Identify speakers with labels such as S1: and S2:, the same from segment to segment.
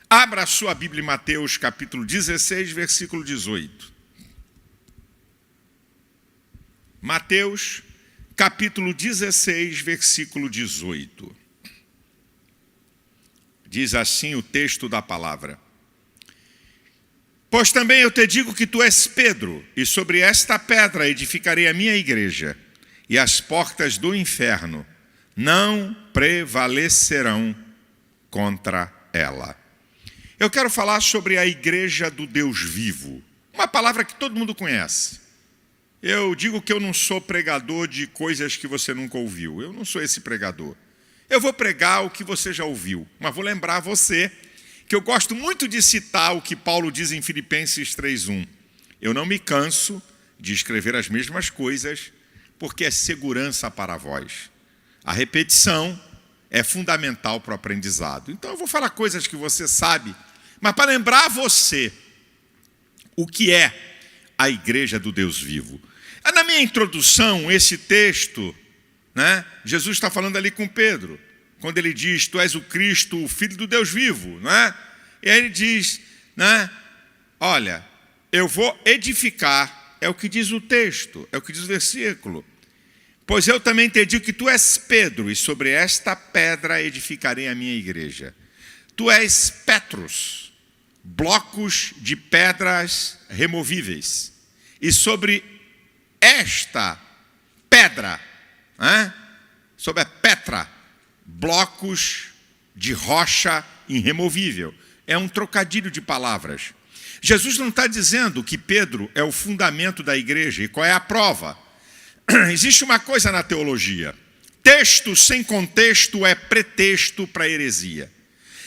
S1: Abra a sua Bíblia em Mateus, capítulo 16, versículo 18. Mateus, capítulo 16, versículo 18. Diz assim o texto da palavra: Pois também eu te digo que tu és Pedro, e sobre esta pedra edificarei a minha igreja, e as portas do inferno não prevalecerão contra ela. Eu quero falar sobre a igreja do Deus vivo, uma palavra que todo mundo conhece. Eu digo que eu não sou pregador de coisas que você nunca ouviu, eu não sou esse pregador. Eu vou pregar o que você já ouviu, mas vou lembrar você que eu gosto muito de citar o que Paulo diz em Filipenses 3:1. Eu não me canso de escrever as mesmas coisas, porque é segurança para vós. A repetição é fundamental para o aprendizado. Então eu vou falar coisas que você sabe, mas para lembrar você o que é a igreja do Deus vivo. Na minha introdução, esse texto, Jesus está falando ali com Pedro, quando ele diz, tu és o Cristo, o Filho do Deus vivo, E aí ele diz, olha, eu vou edificar, é o que diz o texto, é o que diz o versículo. Pois eu também te digo que tu és Pedro, e sobre esta pedra edificarei a minha igreja. Tu és Petros, blocos de pedras removíveis. E sobre esta pedra, sobre a Petra, blocos de rocha irremovível. É um trocadilho de palavras. Jesus não está dizendo que Pedro é o fundamento da igreja. E qual é a prova? Existe uma coisa na teologia: texto sem contexto é pretexto para heresia.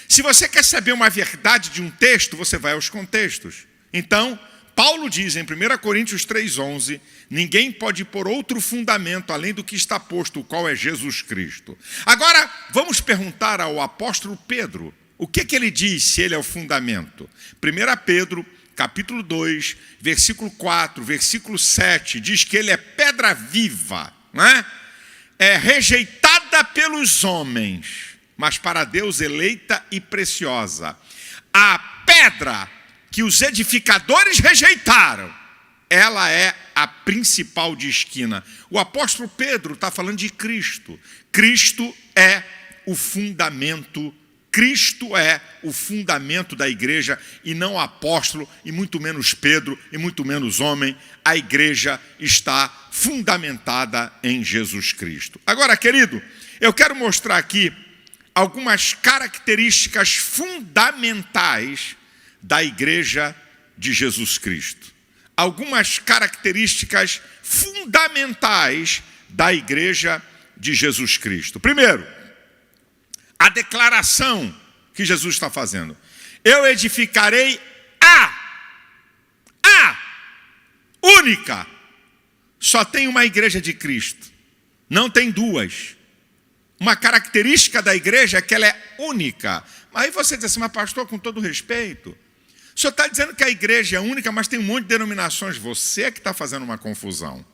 S1: Se você quer saber uma verdade de um texto, você vai aos contextos. Então, Paulo diz em 1 Coríntios 3:11, ninguém pode pôr outro fundamento além do que está posto, o qual é Jesus Cristo. Agora, vamos perguntar ao apóstolo Pedro, o que ele diz se ele é o fundamento? 1 Pedro, capítulo 2, versículo 4, versículo 7, diz que ele é pedra viva, é rejeitada pelos homens, mas para Deus eleita e preciosa. A pedra que os edificadores rejeitaram, ela é a principal de esquina. O apóstolo Pedro está falando de Cristo. Cristo é o fundamento. Cristo é o fundamento da igreja e não o apóstolo, e muito menos Pedro, e muito menos homem. A igreja está fundamentada em Jesus Cristo. Agora, querido, eu quero mostrar aqui algumas características fundamentais da igreja de Jesus Cristo. Algumas características fundamentais da igreja de Jesus Cristo. Primeiro, a declaração que Jesus está fazendo. Eu edificarei a única. Só tem uma igreja de Cristo. Não tem duas. Uma característica da igreja é que ela é única. Aí você diz assim, mas pastor, com todo respeito, o senhor está dizendo que a igreja é única, mas tem um monte de denominações. Você é que está fazendo uma confusão.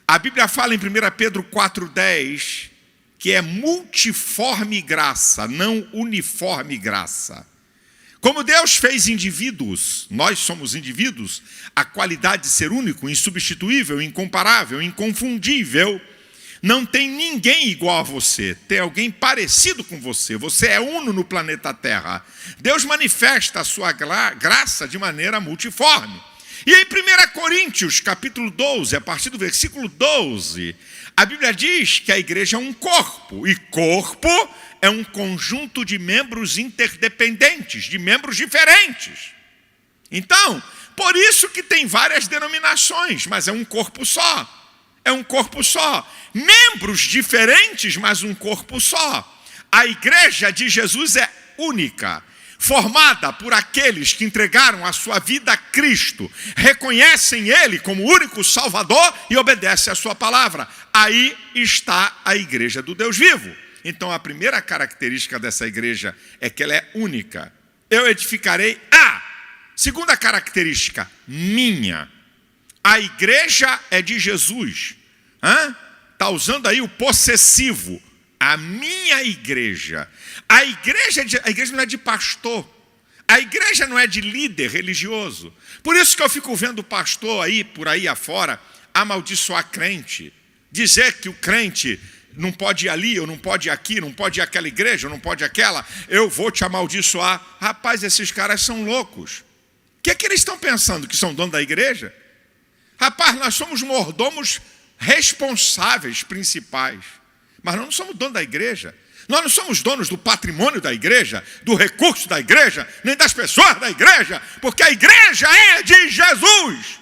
S1: A Bíblia fala em 1 Pedro 4:10 que é multiforme graça, não uniforme graça. Como Deus fez indivíduos, nós somos indivíduos, a qualidade de ser único, insubstituível, incomparável, inconfundível. Não tem ninguém igual a você, tem alguém parecido com você. Você é uno no planeta Terra. Deus manifesta a sua graça de maneira multiforme. E em 1 Coríntios, capítulo 12, a partir do versículo 12, a Bíblia diz que a igreja é um corpo, e corpo é um conjunto de membros interdependentes, de membros diferentes. Então, por isso que tem várias denominações, mas é um corpo só. É um corpo só. Membros diferentes, mas um corpo só. A igreja de Jesus é única, formada por aqueles que entregaram a sua vida a Cristo, reconhecem Ele como único Salvador e obedecem a sua palavra. Aí está a igreja do Deus vivo. Então a primeira característica dessa igreja é que ela é única. Eu edificarei a. Segunda característica, minha. A igreja é de Jesus. Está usando aí o possessivo. a minha igreja. A igreja não é de pastor. A igreja não é de líder religioso. Por isso que eu fico vendo o pastor aí, por aí afora, amaldiçoar crente. Dizer que o crente não pode ir ali, ou não pode ir aqui, não pode ir àquela igreja, ou não pode ir àquela, eu vou te amaldiçoar. Rapaz, esses caras são loucos. O que é que eles estão pensando? Que são donos da igreja? Rapaz, nós somos mordomos responsáveis principais. Mas nós não somos donos da igreja. Nós não somos donos do patrimônio da igreja, do recurso da igreja, nem das pessoas da igreja, porque a igreja é de Jesus,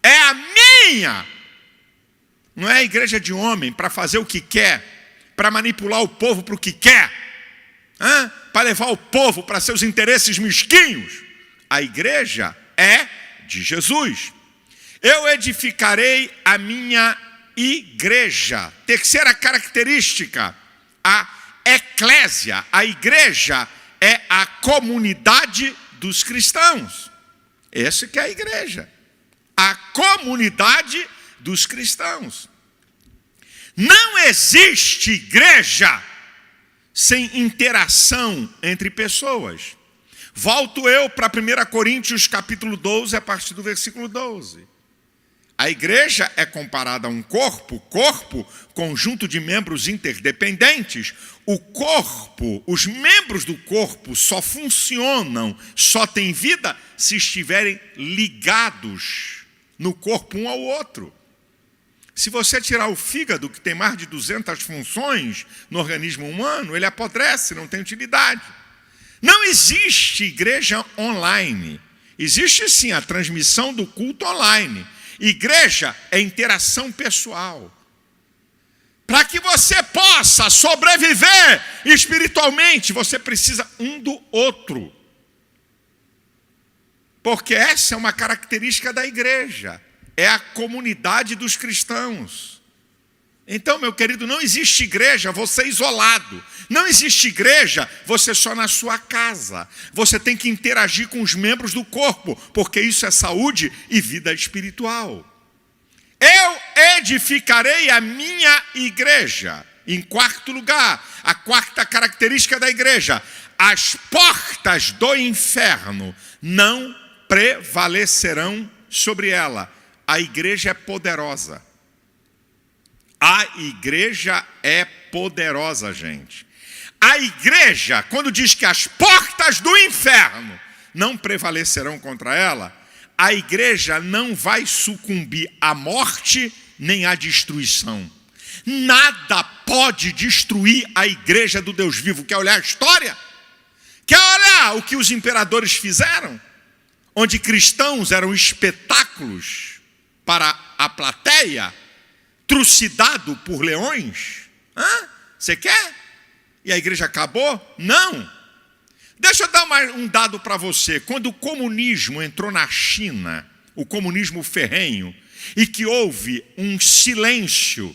S1: é a minha. Não é a igreja de homem para fazer o que quer, para manipular o povo para o que quer, para levar o povo para seus interesses mesquinhos. A igreja é de Jesus. Eu edificarei a minha igreja. Terceira característica, a eclésia, a igreja é a comunidade dos cristãos. Essa que é a igreja. A comunidade dos cristãos. Não existe igreja sem interação entre pessoas. Volto eu para 1 Coríntios capítulo 12, a partir do versículo 12. A igreja é comparada a um corpo, conjunto de membros interdependentes. O corpo, os membros do corpo só funcionam, só têm vida se estiverem ligados no corpo um ao outro. Se você tirar o fígado, que tem mais de 200 funções no organismo humano, ele apodrece, não tem utilidade. Não existe igreja online. Existe sim a transmissão do culto online. Igreja é interação pessoal. Para que você possa sobreviver espiritualmente, você precisa um do outro. Porque essa é uma característica da igreja. É a comunidade dos cristãos. Então, meu querido, não existe igreja você isolado. Não existe igreja você só na sua casa. Você tem que interagir com os membros do corpo, porque isso é saúde e vida espiritual. Eu edificarei a minha igreja. Em quarto lugar, a quarta característica da igreja: as portas do inferno não prevalecerão sobre ela. A igreja é poderosa. A igreja é poderosa, gente. A igreja, quando diz que as portas do inferno não prevalecerão contra ela, a igreja não vai sucumbir à morte nem à destruição. Nada pode destruir a igreja do Deus vivo. Quer olhar a história? Quer olhar o que os imperadores fizeram? Onde cristãos eram espetáculos para a plateia, trucidado por leões? Você quer? E a igreja acabou? Não. Deixa eu dar um dado para você. Quando o comunismo entrou na China, o comunismo ferrenho, e que houve um silêncio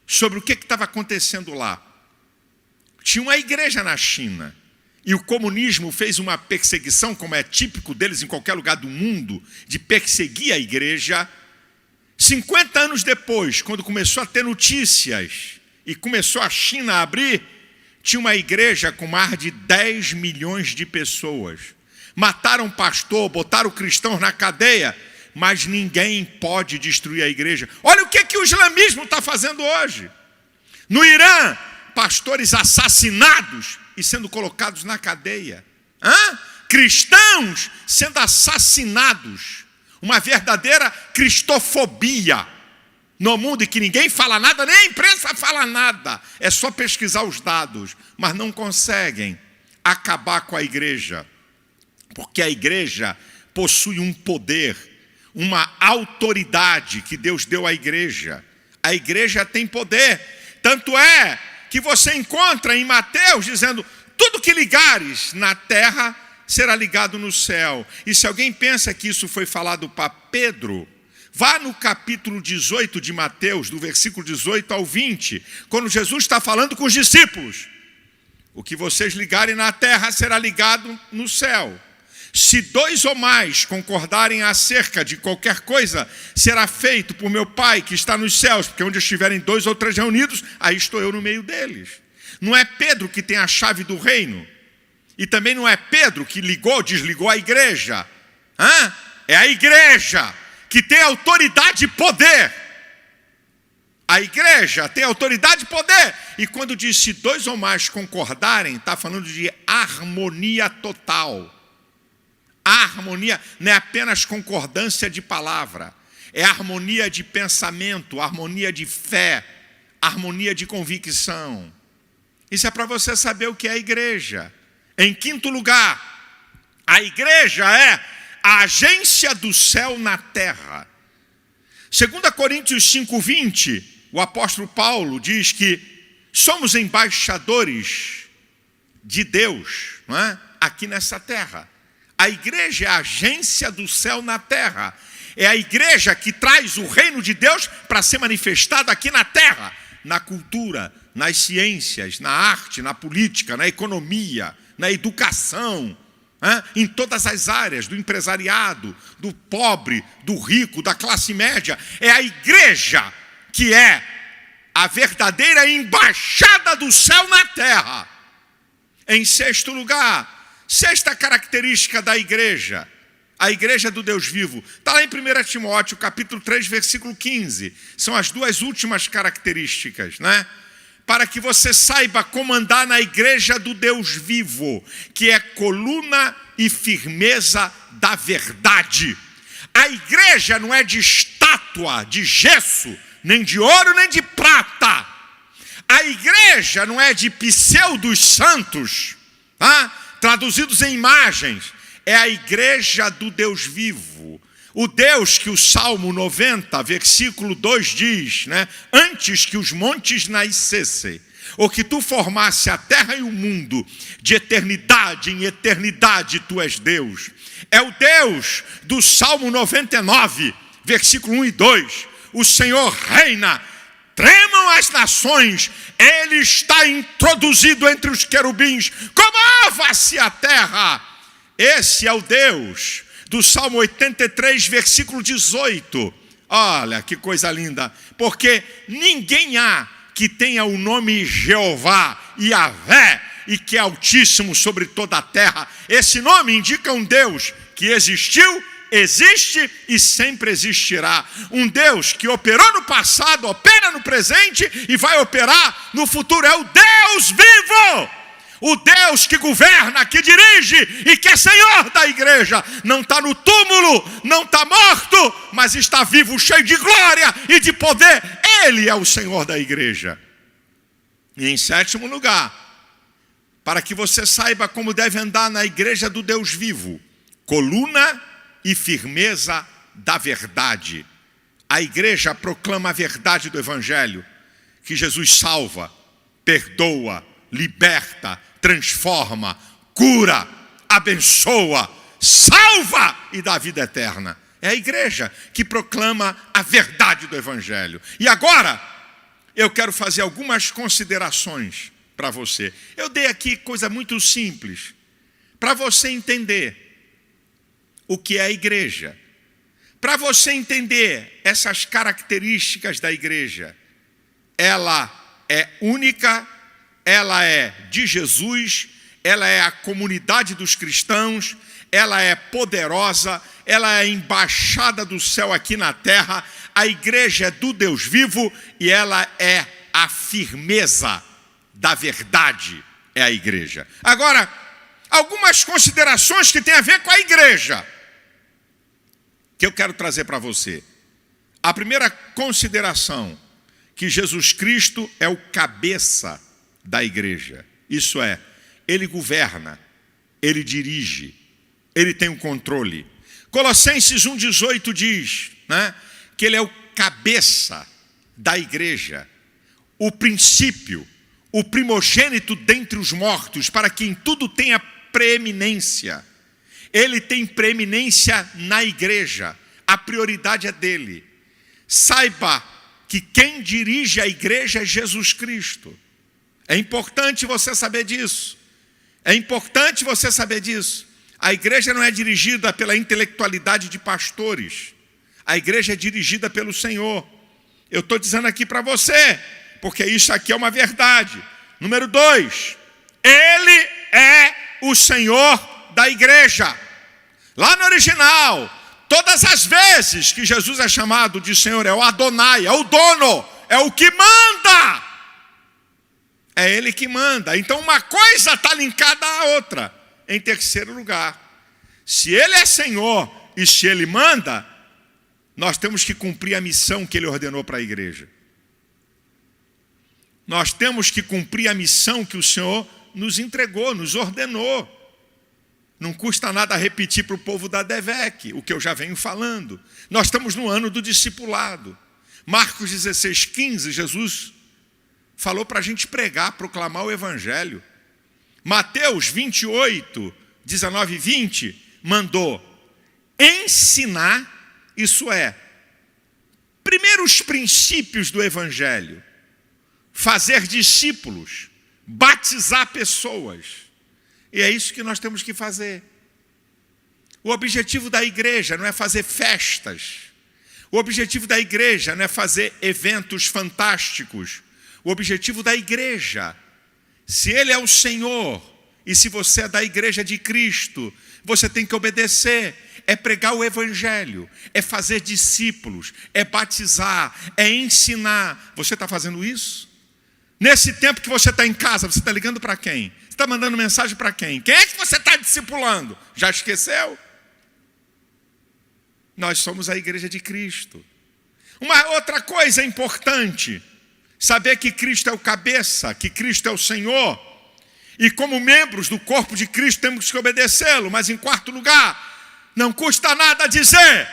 S1: sobre o que estava acontecendo lá. Tinha uma igreja na China, e o comunismo fez uma perseguição, como é típico deles em qualquer lugar do mundo, de perseguir a igreja. 50 anos depois, quando começou a ter notícias e começou a China a abrir, tinha uma igreja com mais de 10 milhões de pessoas. Mataram um pastor, botaram cristãos na cadeia, mas ninguém pode destruir a igreja. Olha o que o islamismo está fazendo hoje. No Irã, pastores assassinados e sendo colocados na cadeia. Cristãos sendo assassinados. Uma verdadeira cristofobia no mundo, em que ninguém fala nada, nem a imprensa fala nada. É só pesquisar os dados, mas não conseguem acabar com a igreja. Porque a igreja possui um poder, uma autoridade que Deus deu à igreja. A igreja tem poder. Tanto é que você encontra em Mateus dizendo: tudo que ligares na terra será ligado no céu. E se alguém pensa que isso foi falado para Pedro, vá no capítulo 18 de Mateus, do versículo 18 ao 20, quando Jesus está falando com os discípulos. O que vocês ligarem na terra será ligado no céu. Se 2 ou mais concordarem acerca de qualquer coisa, será feito por meu Pai que está nos céus, porque onde estiverem 2 ou 3 reunidos, aí estou eu no meio deles. Não é Pedro que tem a chave do reino. E também não é Pedro que desligou a igreja. É a igreja que tem autoridade e poder. A igreja tem autoridade e poder. E quando diz se 2 ou mais concordarem, está falando de harmonia total. A harmonia não é apenas concordância de palavra. É harmonia de pensamento, harmonia de fé, harmonia de convicção. Isso é para você saber o que é a igreja. Em quinto lugar, a igreja é a agência do céu na terra. 2 Coríntios 5:20, o apóstolo Paulo diz que somos embaixadores de Deus, não é? Aqui nessa terra. A igreja é a agência do céu na terra. É a igreja que traz o reino de Deus para ser manifestado aqui na terra. Na cultura, nas ciências, na arte, na política, na economia, na educação, em todas as áreas, do empresariado, do pobre, do rico, da classe média. É a igreja que é a verdadeira embaixada do céu na terra. Em sexto lugar, sexta característica da igreja, a igreja do Deus vivo. Está lá em 1 Timóteo, capítulo 3, versículo 15. São as duas últimas características, né? Para que você saiba como andar na igreja do Deus vivo, que é coluna e firmeza da verdade. A igreja não é de estátua, de gesso, nem de ouro, nem de prata. A igreja não é de pseudos santos, traduzidos em imagens. É a igreja do Deus vivo. O Deus que o Salmo 90, versículo 2 diz, né? Antes que os montes nascessem, ou que tu formasse a terra e o mundo, de eternidade em eternidade tu és Deus. É o Deus do Salmo 99, versículo 1 e 2. O Senhor reina, tremam as nações, Ele está introduzido entre os querubins, comova-se a terra. Esse é o Deus do Salmo 83, versículo 18. Olha que coisa linda. Porque ninguém há que tenha o nome Jeová, Yahvé, e que é altíssimo sobre toda a terra. Esse nome indica um Deus que existiu, existe e sempre existirá. Um Deus que operou no passado, opera no presente e vai operar no futuro. É o Deus vivo. O Deus que governa, que dirige e que é Senhor da igreja. Não está no túmulo, não está morto, mas está vivo, cheio de glória e de poder. Ele é o Senhor da igreja. E em sétimo lugar, para que você saiba como deve andar na igreja do Deus vivo, coluna e firmeza da verdade. A igreja proclama a verdade do Evangelho, que Jesus salva, perdoa, liberta, transforma, cura, abençoa, salva e dá vida eterna. É a igreja que proclama a verdade do Evangelho. E agora, eu quero fazer algumas considerações para você. Eu dei aqui coisa muito simples, para você entender o que é a igreja. Para você entender essas características da igreja. Ela é única, ela é de Jesus, ela é a comunidade dos cristãos, ela é poderosa, ela é a embaixada do céu aqui na terra, a igreja é do Deus vivo e ela é a firmeza da verdade, é a igreja. Agora, algumas considerações que têm a ver com a igreja, que eu quero trazer para você. A primeira consideração, que Jesus Cristo é o cabeça da igreja. Isso é, Ele governa, Ele dirige, Ele tem o controle. Colossenses 1,18 diz, né, que Ele é o cabeça da igreja, o princípio, o primogênito dentre os mortos, para que em tudo tenha preeminência. Ele tem preeminência na igreja, a prioridade é dele. Saiba que quem dirige a igreja é Jesus Cristo. É importante você saber disso. É importante você saber disso. A igreja não é dirigida pela intelectualidade de pastores. A igreja é dirigida pelo Senhor. Eu estou dizendo aqui para você, porque isso aqui é uma verdade. Número 2, Ele é o Senhor da igreja. Lá no original, todas as vezes que Jesus é chamado de Senhor, é o Adonai, é o dono, é o que manda. É Ele que manda. Então uma coisa está linkada à outra. Em terceiro lugar, se Ele é Senhor e se Ele manda, nós temos que cumprir a missão que Ele ordenou para a igreja. Nós temos que cumprir a missão que o Senhor nos entregou, nos ordenou. Não custa nada repetir para o povo da DEVEC o que eu já venho falando. Nós estamos no ano do discipulado. Marcos 16:15, Jesus falou para a gente pregar, proclamar o Evangelho. Mateus 28, 19 e 20, mandou ensinar, isso é, primeiro os princípios do Evangelho, fazer discípulos, batizar pessoas. E é isso que nós temos que fazer. O objetivo da igreja não é fazer festas. O objetivo da igreja não é fazer eventos fantásticos. O objetivo da igreja, se Ele é o Senhor e se você é da igreja de Cristo, você tem que obedecer. É pregar o Evangelho, é fazer discípulos, é batizar, é ensinar. Você está fazendo isso? Nesse tempo que você está em casa, você está ligando para quem? Você está mandando mensagem para quem? Quem é que você está discipulando? Já esqueceu? Nós somos a igreja de Cristo. Uma outra coisa importante, saber que Cristo é o cabeça, que Cristo é o Senhor, e como membros do corpo de Cristo temos que obedecê-lo. Mas em quarto lugar, não custa nada dizer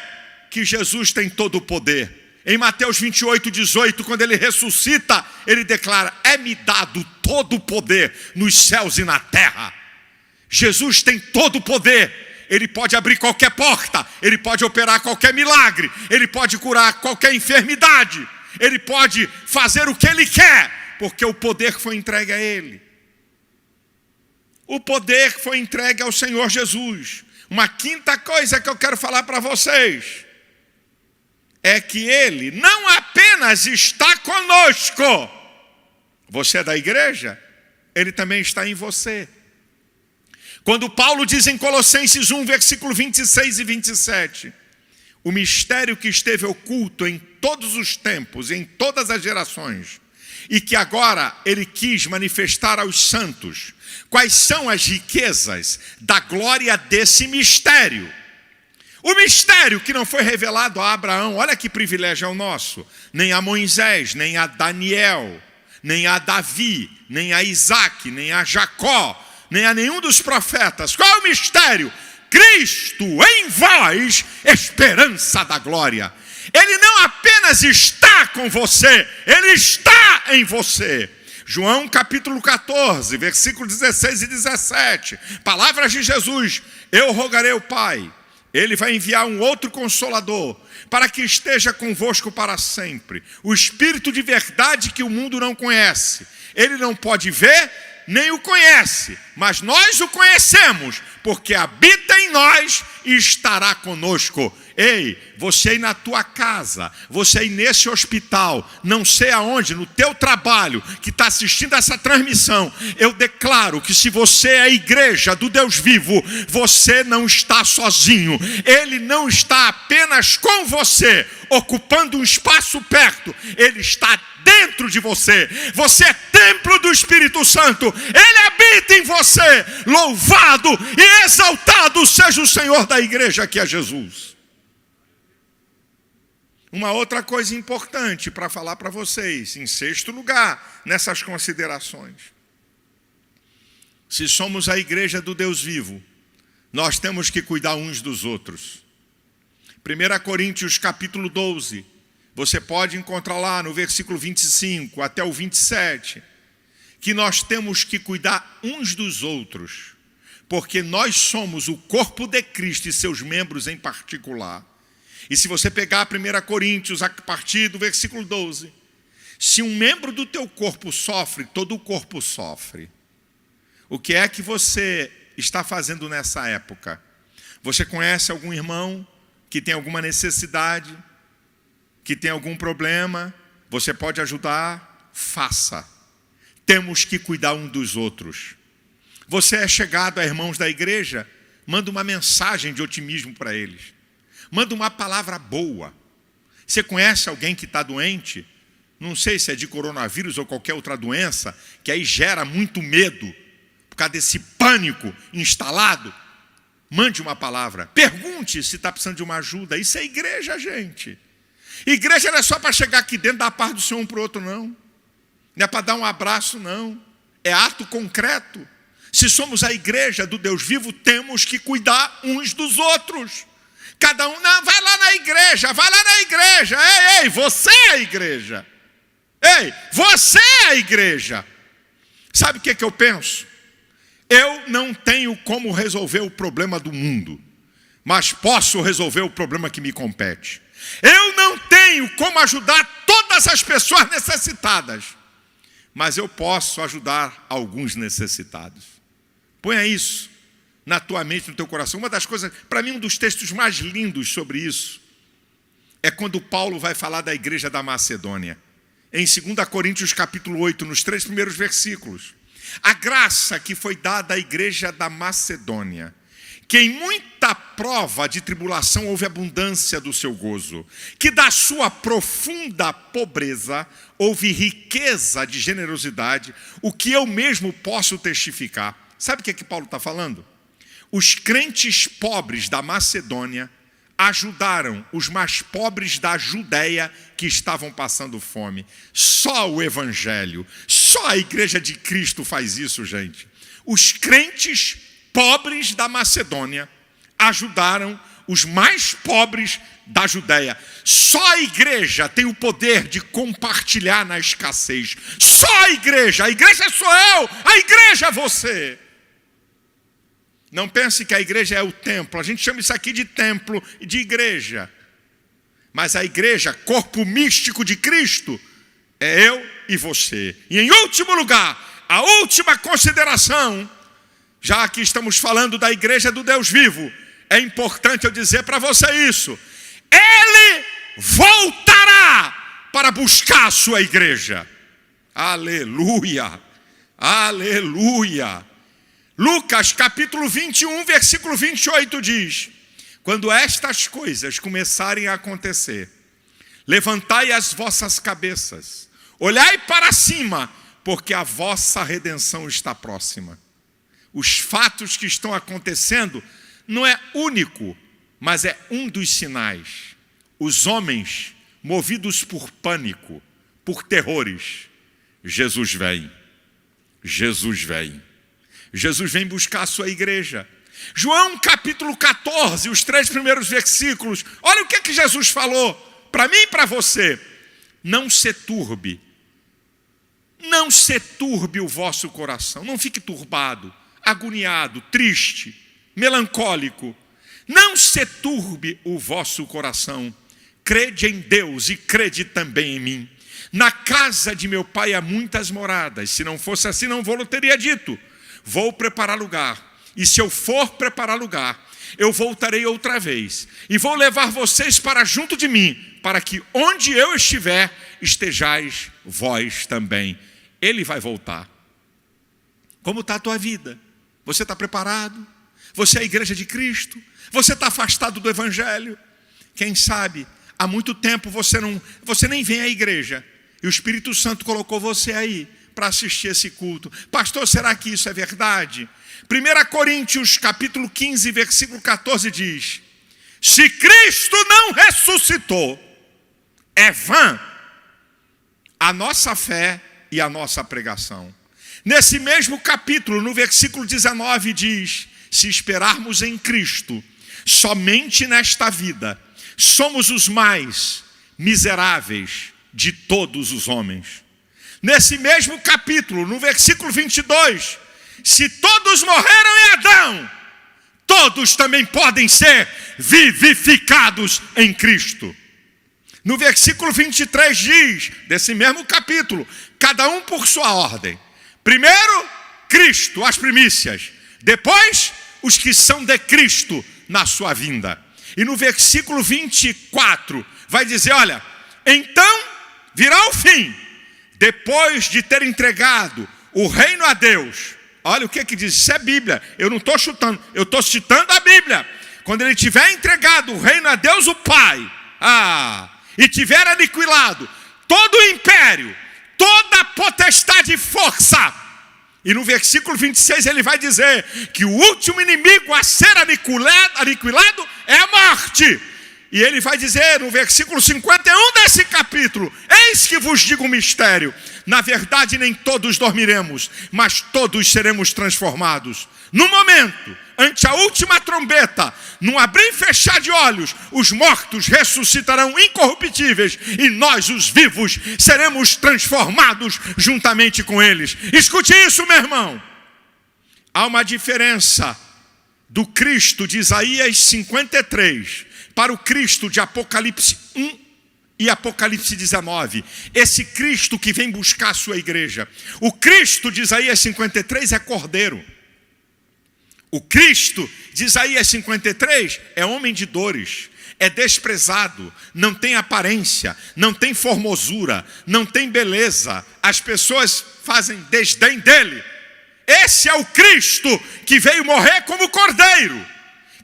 S1: que Jesus tem todo o poder. Em Mateus 28, 18, quando Ele ressuscita, Ele declara, é-me dado todo o poder nos céus e na terra. Jesus tem todo o poder. Ele pode abrir qualquer porta, Ele pode operar qualquer milagre, Ele pode curar qualquer enfermidade, Ele pode fazer o que Ele quer, porque o poder foi entregue a Ele. O poder foi entregue ao Senhor Jesus. Uma quinta coisa que eu quero falar para vocês é que Ele não apenas está conosco. Você é da igreja? Ele também está em você. Quando Paulo diz em Colossenses 1, versículo 26 e 27, o mistério que esteve oculto em todos os tempos, em todas as gerações, e que agora Ele quis manifestar aos santos, quais são as riquezas da glória desse mistério? O mistério que não foi revelado a Abraão, olha que privilégio é o nosso, nem a Moisés, nem a Daniel, nem a Davi, nem a Isaac, nem a Jacó, nem a nenhum dos profetas. Qual é o mistério? Cristo em vós, esperança da glória. Ele não apenas está com você, Ele está em você. João capítulo 14, versículo 16 e 17, palavras de Jesus, eu rogarei ao Pai, Ele vai enviar um outro Consolador, para que esteja convosco para sempre, o Espírito de verdade que o mundo não conhece. Ele não pode ver, nem o conhece, mas nós o conhecemos, porque habita em nós e estará conosco. Ei, você aí na tua casa, você aí nesse hospital, não sei aonde, no teu trabalho, que está assistindo essa transmissão, eu declaro que se você é a igreja do Deus vivo, você não está sozinho. Ele não está apenas com você, ocupando um espaço perto, Ele está dentro de você. Você é templo do Espírito Santo, Ele habita em você. Louvado e exaltado seja o Senhor da igreja, que é Jesus. Uma outra coisa importante para falar para vocês, em sexto lugar, nessas considerações. Se somos a igreja do Deus vivo, nós temos que cuidar uns dos outros. 1 Coríntios capítulo 12, você pode encontrar lá no versículo 25 até o 27, que nós temos que cuidar uns dos outros, porque nós somos o corpo de Cristo e seus membros em particular. E se você pegar 1 Coríntios, a partir do versículo 12, se um membro do teu corpo sofre, todo o corpo sofre. O que é que você está fazendo nessa época? Você conhece algum irmão que tem alguma necessidade, que tem algum problema? Você pode ajudar? Faça. temos que cuidar um dos outros. Você é chegado a irmãos da igreja, manda uma mensagem de otimismo para eles. Manda uma palavra boa. Você conhece alguém que está doente? Não sei se é de coronavírus ou qualquer outra doença, que aí gera muito medo, por causa desse pânico instalado. Mande uma palavra. Pergunte se está precisando de uma ajuda. Isso é igreja, gente. Igreja não é só para chegar aqui dentro, dar a paz do Senhor um para o outro, não. Não é para dar um abraço, não. É ato concreto. Se somos a igreja do Deus vivo, temos que cuidar uns dos outros. Cada um, não, vai lá na igreja, vai lá na igreja. Ei, você é a igreja. Ei, você é a igreja. Sabe o que eu penso? Eu não tenho como resolver o problema do mundo, mas posso resolver o problema que me compete. Eu não tenho como ajudar todas as pessoas necessitadas, mas eu posso ajudar alguns necessitados. Ponha isso na tua mente, no teu coração. Uma das coisas, para mim, um dos textos mais lindos sobre isso, é quando Paulo vai falar da igreja da Macedônia. Em 2 Coríntios capítulo 8, nos 3 primeiros versículos. A graça que foi dada à igreja da Macedônia, que em muita prova de tribulação houve abundância do seu gozo, que da sua profunda pobreza houve riqueza de generosidade, o que eu mesmo posso testificar. Sabe o que Paulo está falando? Os crentes pobres da Macedônia ajudaram os mais pobres da Judeia que estavam passando fome. Só o Evangelho, só a igreja de Cristo faz isso, gente. Os crentes pobres da Macedônia ajudaram os mais pobres da Judeia. Só a igreja tem o poder de compartilhar na escassez. Só a igreja sou eu, a igreja é você. Não pense que a igreja é o templo. A gente chama isso aqui de templo e de igreja. Mas a igreja, corpo místico de Cristo, é eu e você. E em último lugar, a última consideração, já que estamos falando da igreja do Deus vivo, é importante eu dizer para você isso. Ele voltará para buscar a sua igreja. Aleluia! Aleluia! Lucas capítulo 21, versículo 28 diz: quando estas coisas começarem a acontecer, levantai as vossas cabeças, olhai para cima, porque a vossa redenção está próxima. Os fatos que estão acontecendo não é único, mas é um dos sinais. Os homens, movidos por pânico, por terrores, Jesus vem. Jesus vem. Jesus vem buscar a sua igreja. João capítulo 14, os 3 primeiros versículos. Olha o que Jesus falou para mim e para você. Não se turbe. Não se turbe o vosso coração. Não fique turbado, agoniado, triste, melancólico. Não se turbe o vosso coração. Crede em Deus e crede também em mim. Na casa de meu pai há muitas moradas. Se não fosse assim, não vou-lhe teria dito. Vou preparar lugar, e se eu for preparar lugar, eu voltarei outra vez, e vou levar vocês para junto de mim, para que onde eu estiver, estejais vós também. Ele vai voltar. Como está a tua vida? Você está preparado? Você é a igreja de Cristo? Você está afastado do Evangelho? Quem sabe, há muito tempo você nem vem à igreja, e o Espírito Santo colocou você aí, para assistir esse culto. Pastor, será que isso é verdade? 1 Coríntios capítulo 15, versículo 14 diz: se Cristo não ressuscitou, é vã a nossa fé e a nossa pregação. Nesse mesmo capítulo, no versículo 19 diz: se esperarmos em Cristo, somente nesta vida, somos os mais miseráveis de todos os homens. Nesse mesmo capítulo, no versículo 22, se todos morreram em Adão, todos também podem ser vivificados em Cristo. No versículo 23 diz, desse mesmo capítulo, cada um por sua ordem. Primeiro, Cristo, as primícias. Depois, os que são de Cristo na sua vinda. E no versículo 24, vai dizer, olha, então virá o fim, depois de ter entregado o reino a Deus. Olha o que diz, isso é Bíblia. Eu não estou chutando, eu estou citando a Bíblia. Quando ele tiver entregado o reino a Deus o Pai, e tiver aniquilado todo o império, toda a potestade e força. E no versículo 26 ele vai dizer que o último inimigo a ser aniquilado é a morte. E ele vai dizer no versículo 51 desse capítulo: eis que vos digo um mistério. Na verdade nem todos dormiremos, mas todos seremos transformados. No momento, ante a última trombeta, num abrir e fechar de olhos, os mortos ressuscitarão incorruptíveis e nós, os vivos, seremos transformados juntamente com eles. Escute isso, meu irmão. Há uma diferença do Cristo de Isaías 53 para o Cristo de Apocalipse 1 e Apocalipse 19. Esse Cristo que vem buscar a sua igreja. O Cristo de Isaías 53 é cordeiro. O Cristo de Isaías 53 é homem de dores, é desprezado, não tem aparência, não tem formosura, não tem beleza. As pessoas fazem desdém dele. Esse é o Cristo que veio morrer como cordeiro,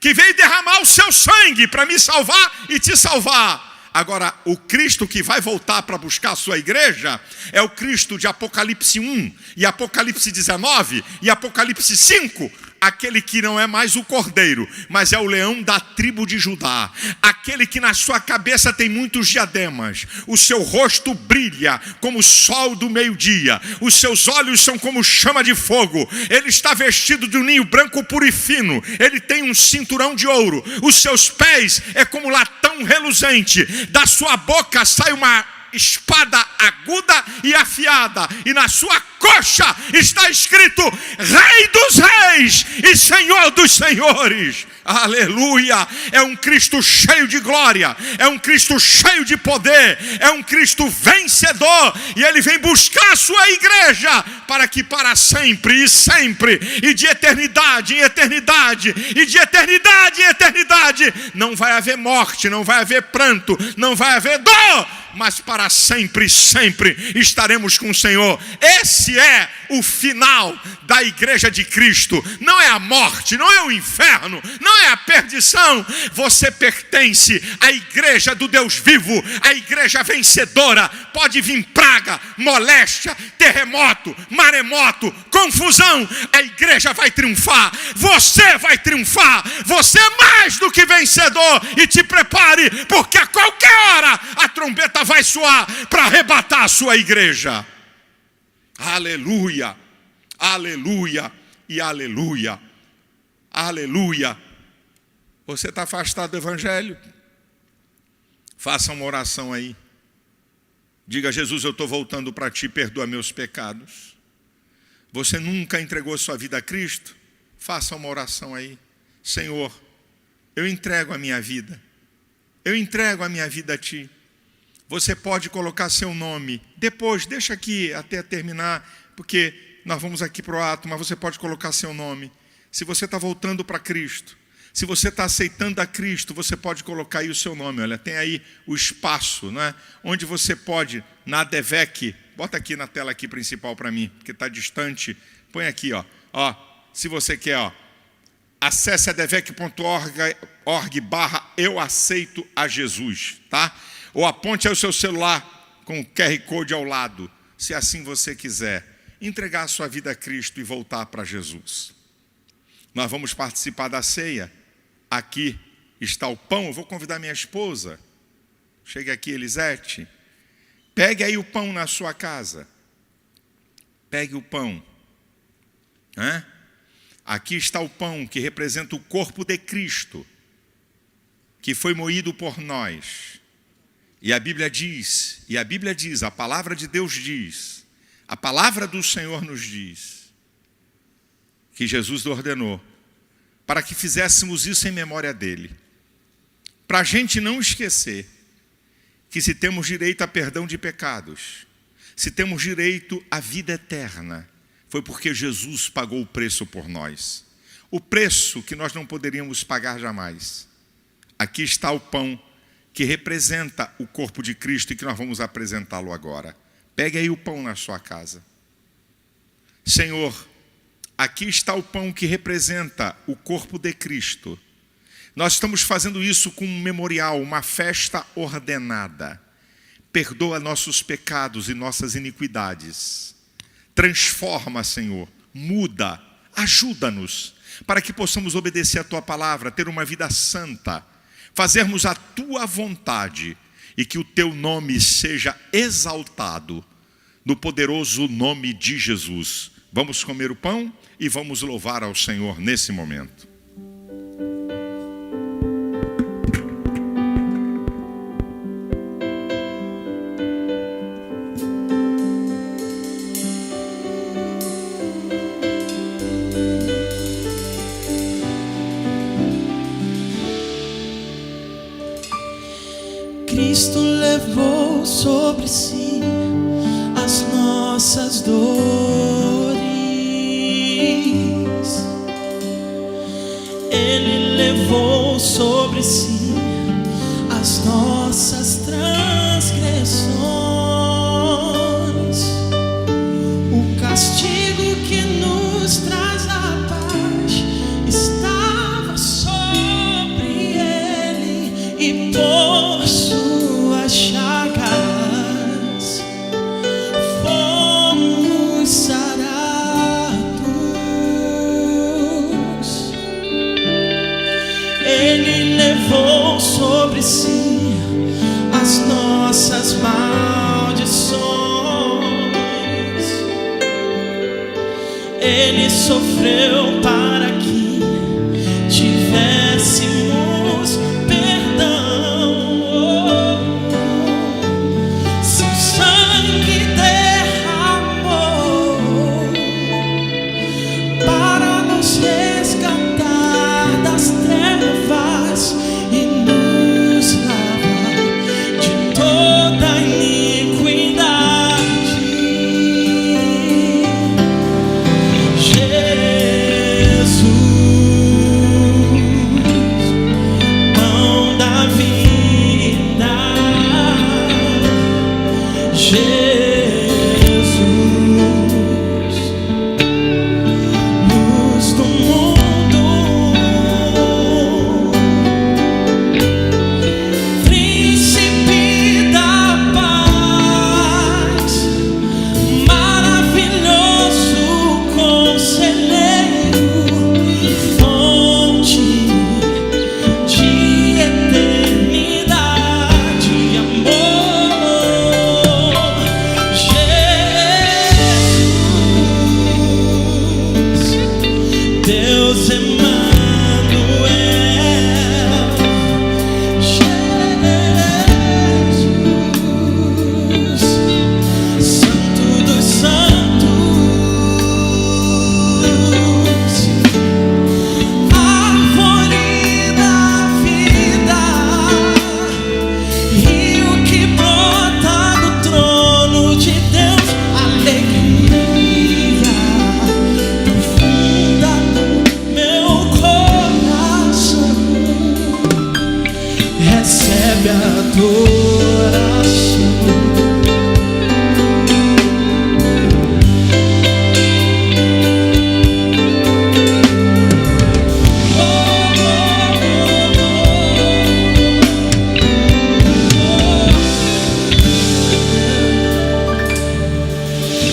S1: que veio derramar o seu sangue para me salvar e te salvar. Agora, o Cristo que vai voltar para buscar a sua igreja é o Cristo de Apocalipse 1 e Apocalipse 19 e Apocalipse 5. Aquele que não é mais o cordeiro, mas é o leão da tribo de Judá. Aquele que na sua cabeça tem muitos diademas. O seu rosto brilha como o sol do meio-dia. Os seus olhos são como chama de fogo. Ele está vestido de um linho branco puro e fino. Ele tem um cinturão de ouro. Os seus pés é como latão reluzente. Da sua boca sai uma espada aguda e afiada, e na sua coxa está escrito: Rei dos Reis e Senhor dos Senhores. Aleluia! É um Cristo cheio de glória, é um Cristo cheio de poder, é um Cristo vencedor, e Ele vem buscar a sua igreja para que para sempre e sempre, e de eternidade em eternidade, e de eternidade em eternidade, não vai haver morte, não vai haver pranto, não vai haver dor, mas para sempre e sempre estaremos com o Senhor. Esse é o final da igreja de Cristo. Não é a morte, não é o inferno, não é a perdição. Você pertence à igreja do Deus vivo, à igreja vencedora. Pode vir praga, moléstia, terremoto, maremoto, confusão, a igreja vai triunfar. Você vai triunfar. Você é mais do que vencedor. E te prepare, porque a qualquer hora a trombeta vai soar para arrebatar a sua igreja. Aleluia, aleluia e aleluia, aleluia. Você está afastado do evangelho? Faça uma oração aí. Diga: Jesus, eu estou voltando para ti, perdoa meus pecados. Você nunca entregou sua vida a Cristo? Faça uma oração aí. Senhor, eu entrego a minha vida. Eu entrego a minha vida a ti. Você pode colocar seu nome. Depois, deixa aqui até terminar, porque nós vamos aqui para o ato, mas você pode colocar seu nome. Se você está voltando para Cristo, se você está aceitando a Cristo, você pode colocar aí o seu nome. Olha, tem aí o espaço, né? Onde você pode, na ADVEC, bota aqui na tela aqui principal para mim, porque está distante. Põe aqui, ó. Ó, se você quer, ó. Acesse advec.org/eu aceito a Jesus, tá? Ou aponte aí o seu celular com o QR Code ao lado, se assim você quiser, entregar a sua vida a Cristo e voltar para Jesus. Nós vamos participar da ceia. Aqui está o pão. Eu vou convidar minha esposa. Chega aqui, Elisete. Pegue aí o pão na sua casa. Pegue o pão. Aqui está o pão que representa o corpo de Cristo, que foi moído por nós. E a Bíblia diz, a palavra de Deus diz, a palavra do Senhor nos diz, que Jesus ordenou para que fizéssemos isso em memória dele. Para a gente não esquecer que se temos direito a perdão de pecados, se temos direito à vida eterna, foi porque Jesus pagou o preço por nós. O preço que nós não poderíamos pagar jamais. Aqui está o pão que representa o corpo de Cristo e que nós vamos apresentá-lo agora. Pegue aí o pão na sua casa. Senhor, aqui está o pão que representa o corpo de Cristo. Nós estamos fazendo isso com um memorial, uma festa ordenada. Perdoa nossos pecados e nossas iniquidades. Transforma, Senhor, muda, ajuda-nos, para que possamos obedecer a Tua palavra, ter uma vida santa, fazermos a Tua vontade e que o Teu nome seja exaltado, no poderoso nome de Jesus. Vamos comer o pão e vamos louvar ao Senhor nesse momento.
S2: Cristo levou sobre si as nossas dores. Ele levou sobre si as nossas transgressões. O castigo que nos traz a paz estava sobre ele, e por suas chagas fomos sarados. Ele levou sobre si as nossas maldições. Ele sofreu para que tivéssemos perdão. Seu sangue derramou para nos resgatar das trevas e nos lavar de toda iniquidade. Jesus, pão da vida. Jesus, luz do mundo, príncipe da paz, maravilhoso conselheiro, fonte de eternidade e amor. Jesus, Deus Emmanuel. Jesus, Santo dos Santos, árvore da vida, rio que brota do trono de Deus, alegria profunda do meu coração, recebe a adoração.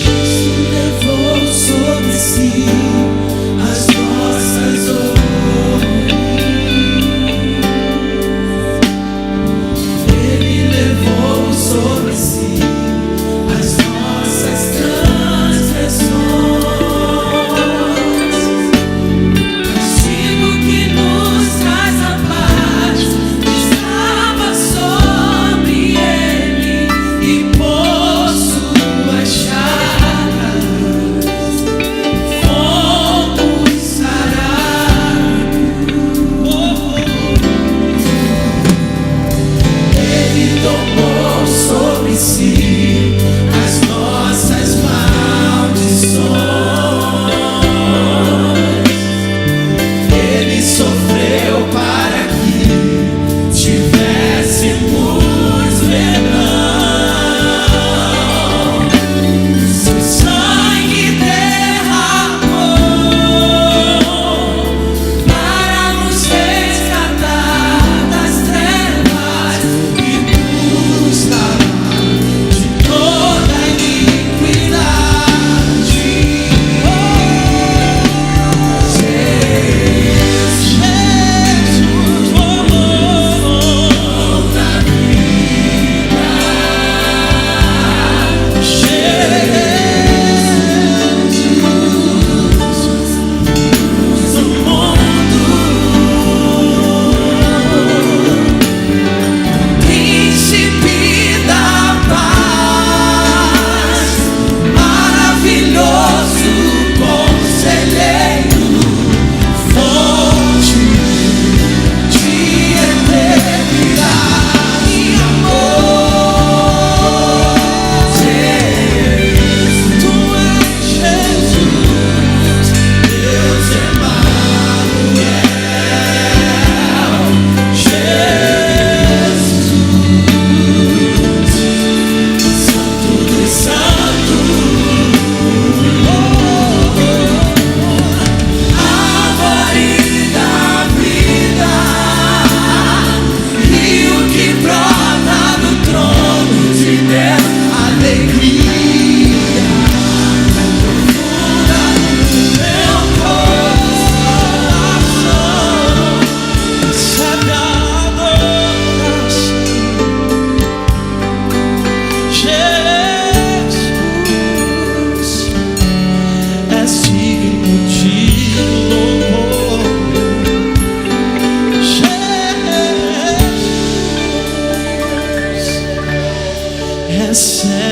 S2: Cristo levou sobre si as nossas dores. Ele levou sobre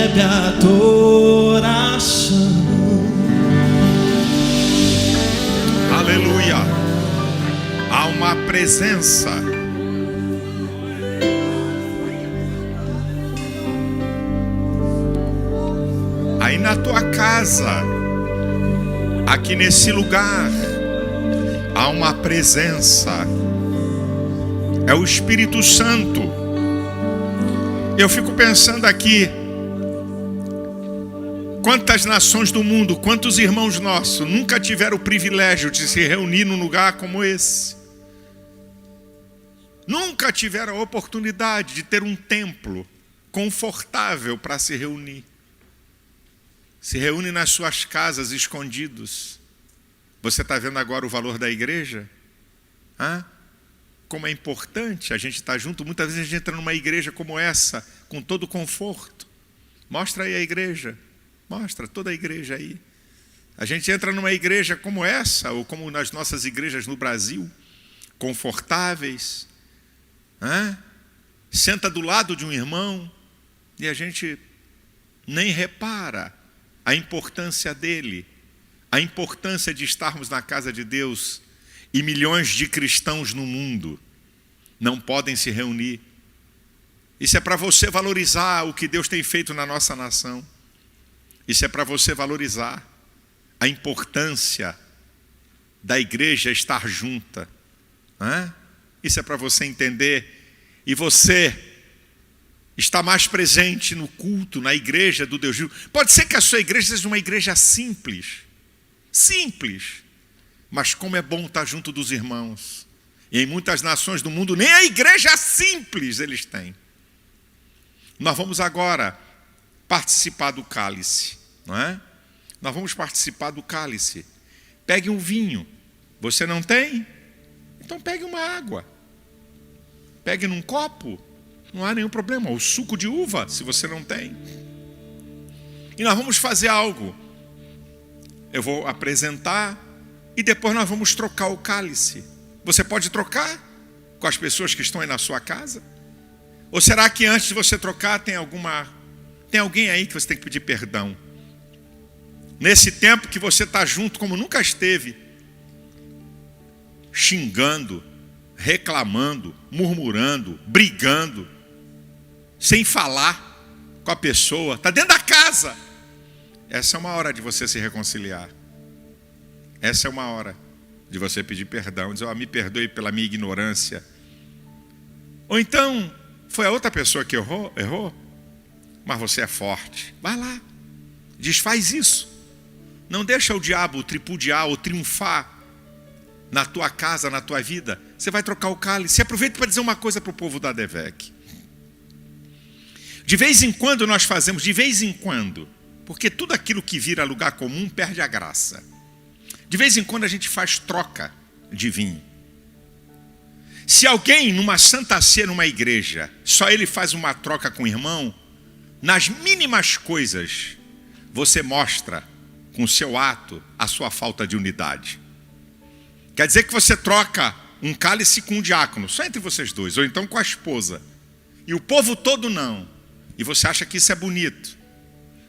S2: recebe a adoração.
S1: Aleluia. Há uma presença. Aí na tua casa, aqui nesse lugar, há uma presença. É o Espírito Santo. Eu fico pensando aqui, quantas nações do mundo, quantos irmãos nossos nunca tiveram o privilégio de se reunir num lugar como esse? Nunca tiveram a oportunidade de ter um templo confortável para se reunir. Se reúne nas suas casas escondidos. Você está vendo agora o valor da igreja? Como é importante a gente estar junto. Muitas vezes a gente entra numa igreja como essa, com todo o conforto. Mostra aí a igreja. Mostra toda a igreja aí. A gente entra numa igreja como essa, ou como nas nossas igrejas no Brasil, confortáveis. Senta do lado de um irmão e a gente nem repara a importância dele, a importância de estarmos na casa de Deus. E milhões de cristãos no mundo não podem se reunir. Isso é para você valorizar o que Deus tem feito na nossa nação. Isso é para você valorizar a importância da igreja estar junta. Isso é para você entender. E você está mais presente no culto, na igreja do Deus vivo. Pode ser que a sua igreja seja uma igreja simples. Simples. Mas como é bom estar junto dos irmãos. E em muitas nações do mundo, nem a igreja simples eles têm. Nós vamos agora participar do cálice, não é? Nós vamos participar do cálice. Pegue um vinho. Você não tem? Então pegue uma água. Pegue num copo. Não há nenhum problema. O suco de uva, se você não tem. E nós vamos fazer algo. Eu vou apresentar e depois nós vamos trocar o cálice. Você pode trocar com as pessoas que estão aí na sua casa? Ou será que antes de você trocar tem alguém aí que você tem que pedir perdão? Nesse tempo que você está junto como nunca esteve, xingando, reclamando, murmurando, brigando, sem falar com a pessoa, está dentro da casa. Essa é uma hora de você se reconciliar. Essa é uma hora de você pedir perdão, dizer, me perdoe pela minha ignorância. Ou então, foi a outra pessoa que errou, mas você é forte. Vai lá, desfaz isso. Não deixa o diabo tripudiar ou triunfar na tua casa, na tua vida. Você vai trocar o cálice. Aproveita para dizer uma coisa para o povo da DEVEC. De vez em quando nós fazemos, porque tudo aquilo que vira lugar comum perde a graça. De vez em quando a gente faz troca de vinho. Se alguém numa santa ceia, numa igreja, só ele faz uma troca com o irmão, nas mínimas coisas, você mostra com o seu ato a sua falta de unidade. Quer dizer que você troca um cálice com um diácono, só entre vocês dois, ou então com a esposa, e o povo todo não, e você acha que isso é bonito.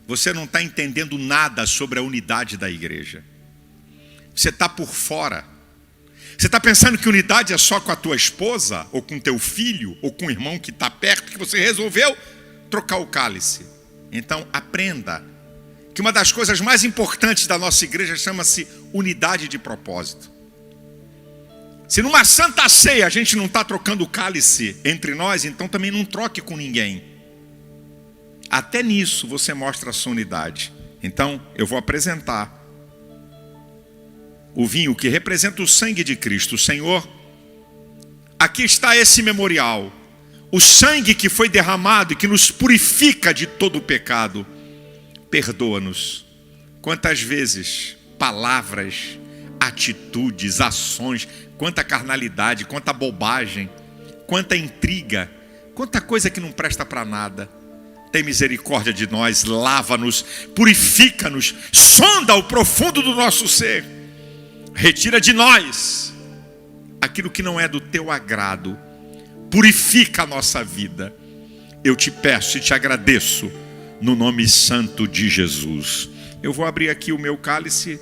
S1: Você não está entendendo nada sobre a unidade da igreja. Você está por fora. Você está pensando que unidade é só com a tua esposa, ou com teu filho, ou com o irmão que está perto, que você resolveu trocar o cálice. Então aprenda que uma das coisas mais importantes da nossa igreja chama-se unidade de propósito. Se numa santa ceia a gente não está trocando o cálice entre nós, então também não troque com ninguém. Até nisso você mostra a sua unidade. Então eu vou apresentar o vinho que representa o sangue de Cristo. Senhor, aqui está esse memorial. O sangue que foi derramado e que nos purifica de todo o pecado. Perdoa-nos. Quantas vezes palavras, atitudes, ações, quanta carnalidade, quanta bobagem, quanta intriga, quanta coisa que não presta para nada. Tem misericórdia de nós, lava-nos, purifica-nos, sonda o profundo do nosso ser. Retira de nós aquilo que não é do teu agrado. Purifica a nossa vida. Eu te peço e te agradeço no nome santo de Jesus. Eu vou abrir aqui o meu cálice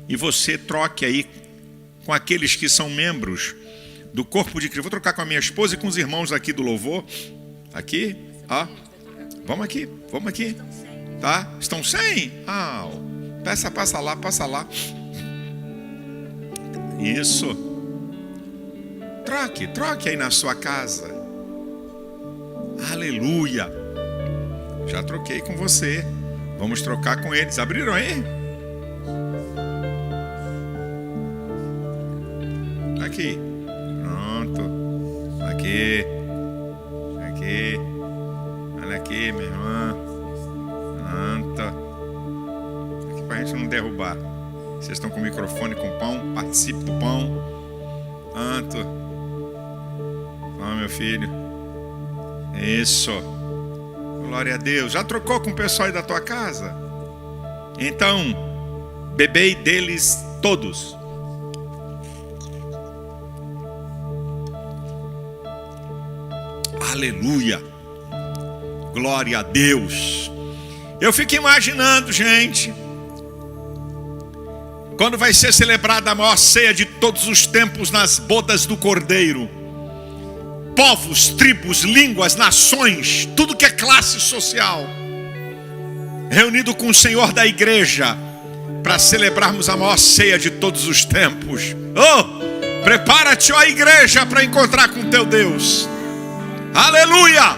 S1: e você troque aí com aqueles que são membros do corpo de Cristo. Vou trocar com a minha esposa e com os irmãos aqui do louvor. Aqui, ó. Vamos aqui. Tá? Estão sem? Passa lá. Isso. Troque aí na sua casa. Aleluia. Já troquei com você. Vamos trocar com eles. Abriram aí? Aqui. Pronto. Aqui. Olha aqui, minha irmã. Pronto. Aqui pra gente não derrubar. Vocês estão com o microfone, com pão. Participe do pão. Pronto. Toma, meu filho. Isso. Glória a Deus. Já trocou com o pessoal aí da tua casa? Então, bebei deles todos. Aleluia. Glória a Deus. Eu fico imaginando, gente, quando vai ser celebrada a maior ceia de todos os tempos nas bodas do Cordeiro. Povos, tribos, línguas, nações, tudo que é classe social, reunido com o Senhor da igreja, para celebrarmos a maior ceia de todos os tempos. Prepara-te, ó igreja, para encontrar com teu Deus. Aleluia!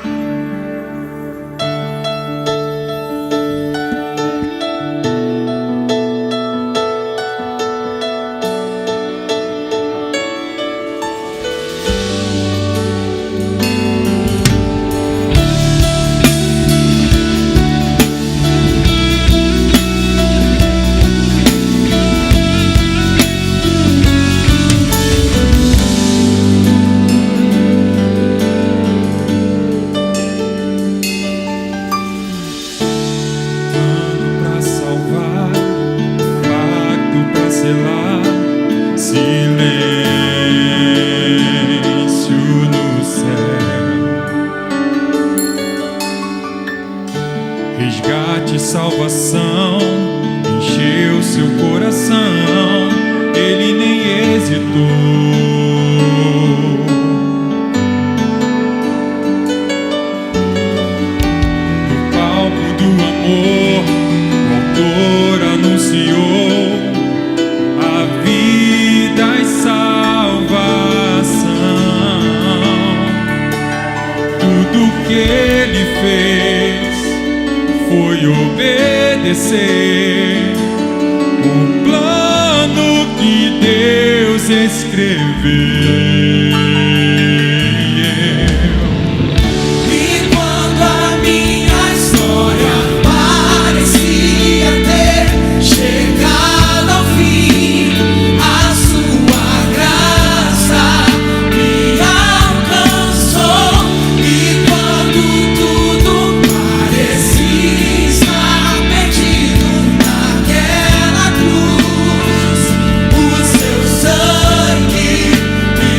S2: Resgate, salvação, encheu seu coração, ele nem hesitou. No palco do amor, o autor anunciou a vida e salvação. Tudo que ele fez foi obedecer o plano que Deus escreveu. E quando a minha história parecia ter chegado ao fim, a sua graça me alcançou. E quando tudo parecia estar perdido naquela cruz, o seu sangue me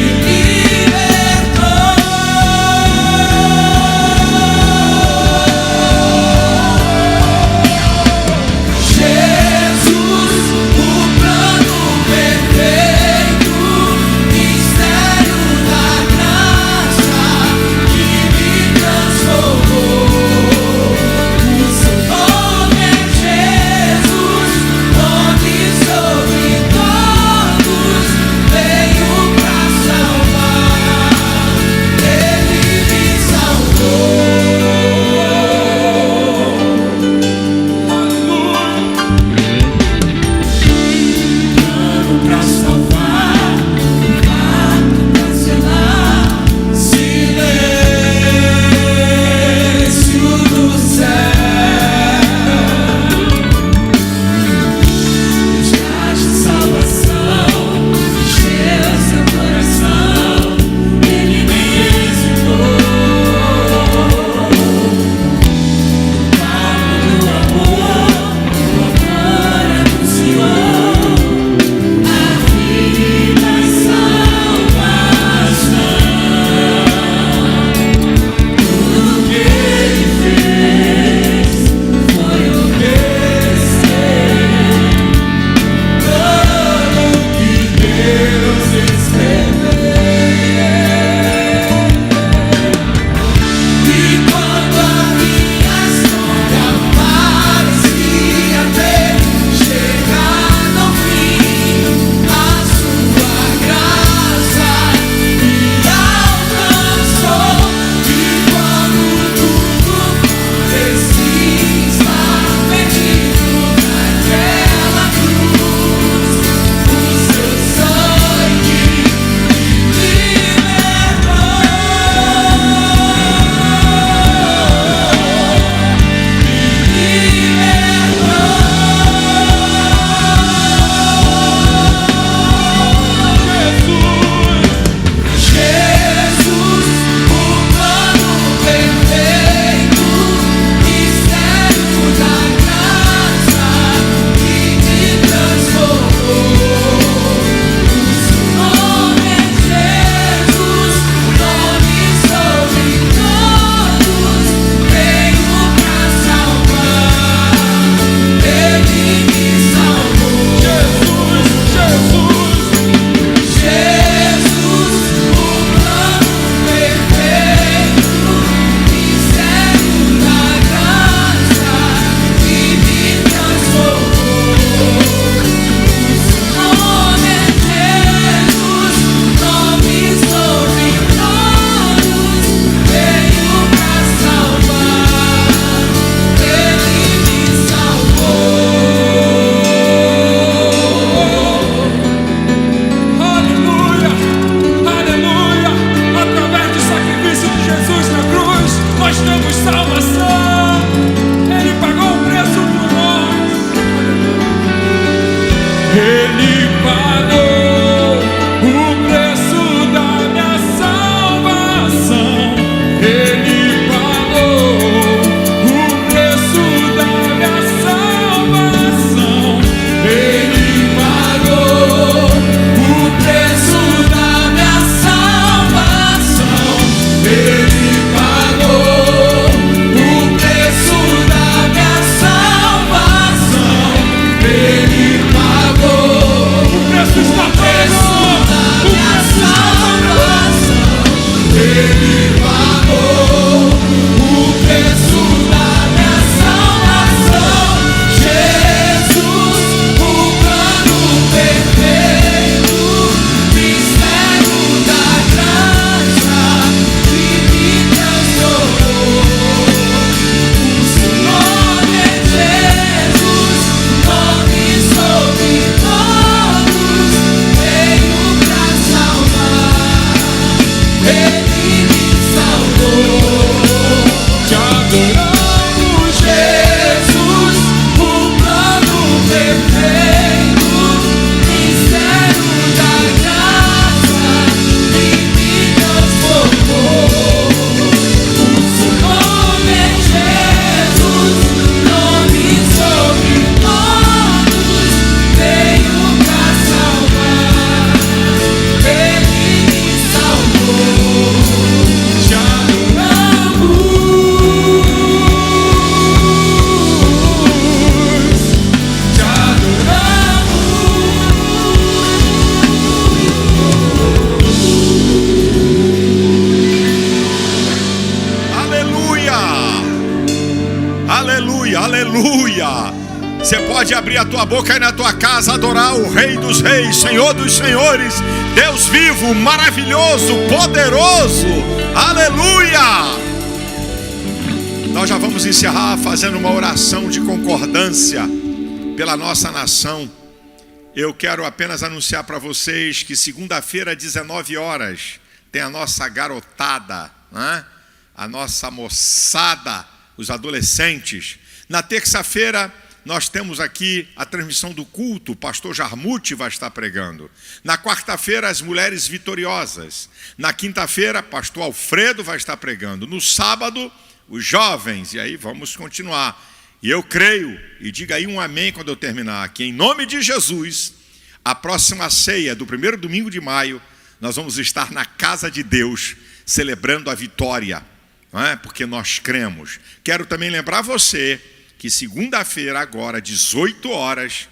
S1: Você pode abrir a tua boca aí na tua casa, adorar o Rei dos Reis, Senhor dos Senhores, Deus vivo, maravilhoso, poderoso. Aleluia! Nós já vamos encerrar fazendo uma oração de concordância pela nossa nação. Eu quero apenas anunciar para vocês que segunda-feira, às 19 horas, tem a nossa garotada, né? A nossa moçada, os adolescentes. Na terça-feira, nós temos aqui a transmissão do culto, o pastor Jarmute vai estar pregando. Na quarta-feira, as mulheres vitoriosas. Na quinta-feira, pastor Alfredo vai estar pregando. No sábado, os jovens. E aí vamos continuar. E eu creio, e diga aí um amém quando eu terminar, que em nome de Jesus, a próxima ceia do primeiro domingo de maio, nós vamos estar na casa de Deus, celebrando a vitória, não é? Porque nós cremos. Quero também lembrar você que segunda-feira, agora, 18 horas,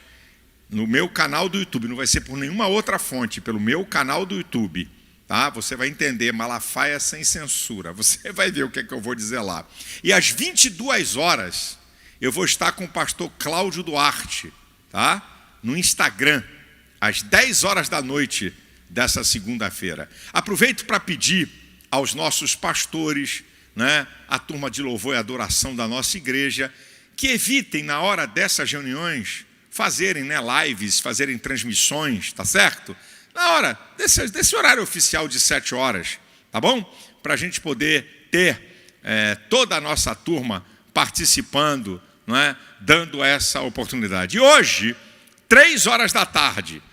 S1: no meu canal do YouTube, não vai ser por nenhuma outra fonte, pelo meu canal do YouTube, tá? Você vai entender, Malafaia sem censura, você vai ver o que é que eu vou dizer lá. E às 22 horas, eu vou estar com o pastor Cláudio Duarte, tá? No Instagram, às 10 horas da noite dessa segunda-feira. Aproveito para pedir aos nossos pastores, né, a turma de louvor e adoração da nossa igreja, que evitem na hora dessas reuniões fazerem, né, lives, fazerem transmissões, tá certo? Na hora desse horário oficial de 7 horas, tá bom? Para a gente poder ter toda a nossa turma participando, não é? Dando essa oportunidade. E hoje, 3 horas da tarde,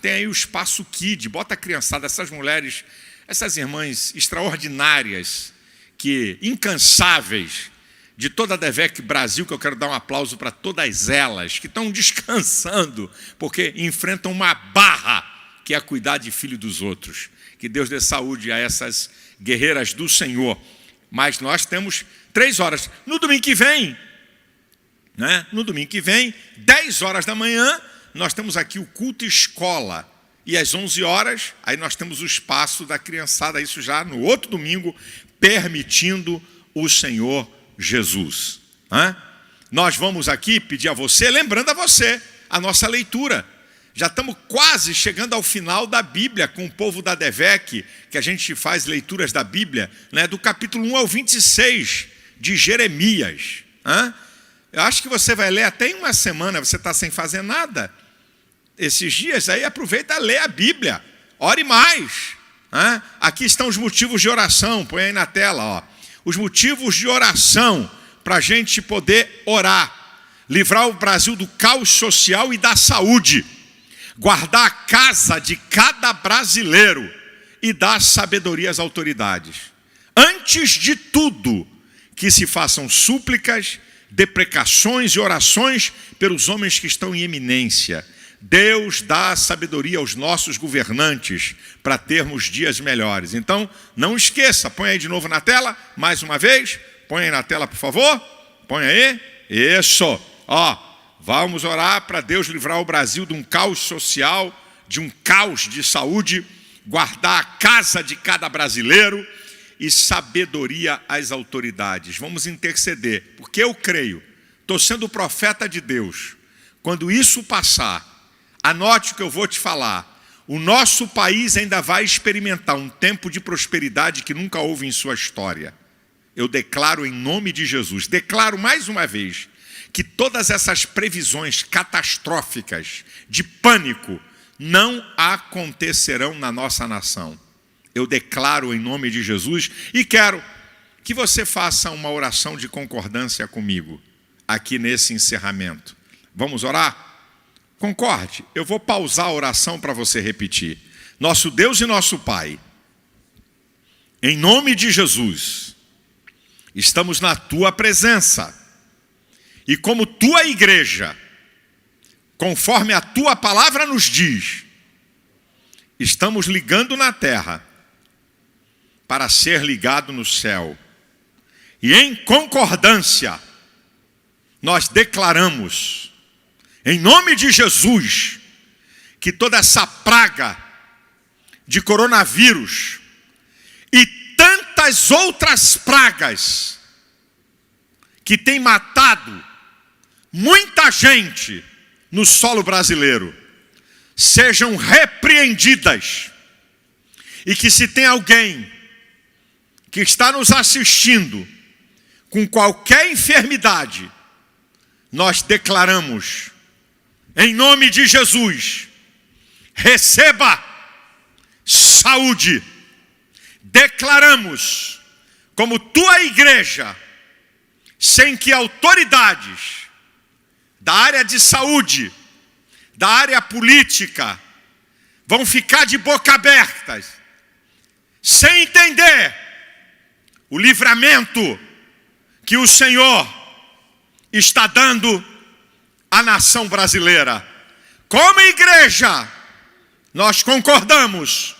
S1: tem aí o Espaço Kid, bota a criançada, essas mulheres, essas irmãs extraordinárias, incansáveis, de toda a Devec Brasil, que eu quero dar um aplauso para todas elas, que estão descansando, porque enfrentam uma barra, que é cuidar de filho dos outros. Que Deus dê saúde a essas guerreiras do Senhor. Mas nós temos 3 horas. No domingo que vem, né? No domingo que vem, 10 horas da manhã, nós temos aqui o culto escola. E às 11 horas, aí nós temos o espaço da criançada, isso já no outro domingo, permitindo o Senhor Jesus. Nós vamos aqui pedir a você, lembrando a você, a nossa leitura. Já estamos quase chegando ao final da Bíblia com o povo da Devec, que a gente faz leituras da Bíblia, né, do capítulo 1 ao 26 de Jeremias. Eu acho que você vai ler até em uma semana, você está sem fazer nada. Esses dias aí, aproveita a ler a Bíblia, ore mais. Aqui estão os motivos de oração, põe aí na tela, ó. Os motivos de oração para a gente poder orar, livrar o Brasil do caos social e da saúde, guardar a casa de cada brasileiro e dar sabedoria às autoridades. Antes de tudo, que se façam súplicas, deprecações e orações pelos homens que estão em eminência. Deus dá sabedoria aos nossos governantes para termos dias melhores. Então, não esqueça, põe aí de novo na tela, mais uma vez, põe aí na tela, por favor, põe aí, isso, ó, vamos orar para Deus livrar o Brasil de um caos social, de um caos de saúde, guardar a casa de cada brasileiro e sabedoria às autoridades. Vamos interceder, porque eu creio, estou sendo profeta de Deus, quando isso passar, anote o que eu vou te falar. O nosso país ainda vai experimentar um tempo de prosperidade que nunca houve em sua história. Eu declaro em nome de Jesus, declaro mais uma vez, que todas essas previsões catastróficas de pânico não acontecerão na nossa nação. Eu declaro em nome de Jesus e quero que você faça uma oração de concordância comigo aqui nesse encerramento. Vamos orar? Concorde, eu vou pausar a oração para você repetir. Nosso Deus e nosso Pai, em nome de Jesus, estamos na Tua presença. E como Tua igreja, conforme a Tua palavra nos diz, estamos ligando na terra para ser ligado no céu. E em concordância, nós declaramos, em nome de Jesus, que toda essa praga de coronavírus e tantas outras pragas que tem matado muita gente no solo brasileiro sejam repreendidas. E que se tem alguém que está nos assistindo com qualquer enfermidade, nós declaramos, em nome de Jesus, receba saúde. Declaramos, como tua igreja, sem que autoridades da área de saúde, da área política, vão ficar de boca abertas, sem entender o livramento que o Senhor está dando à nação brasileira. Como igreja, nós concordamos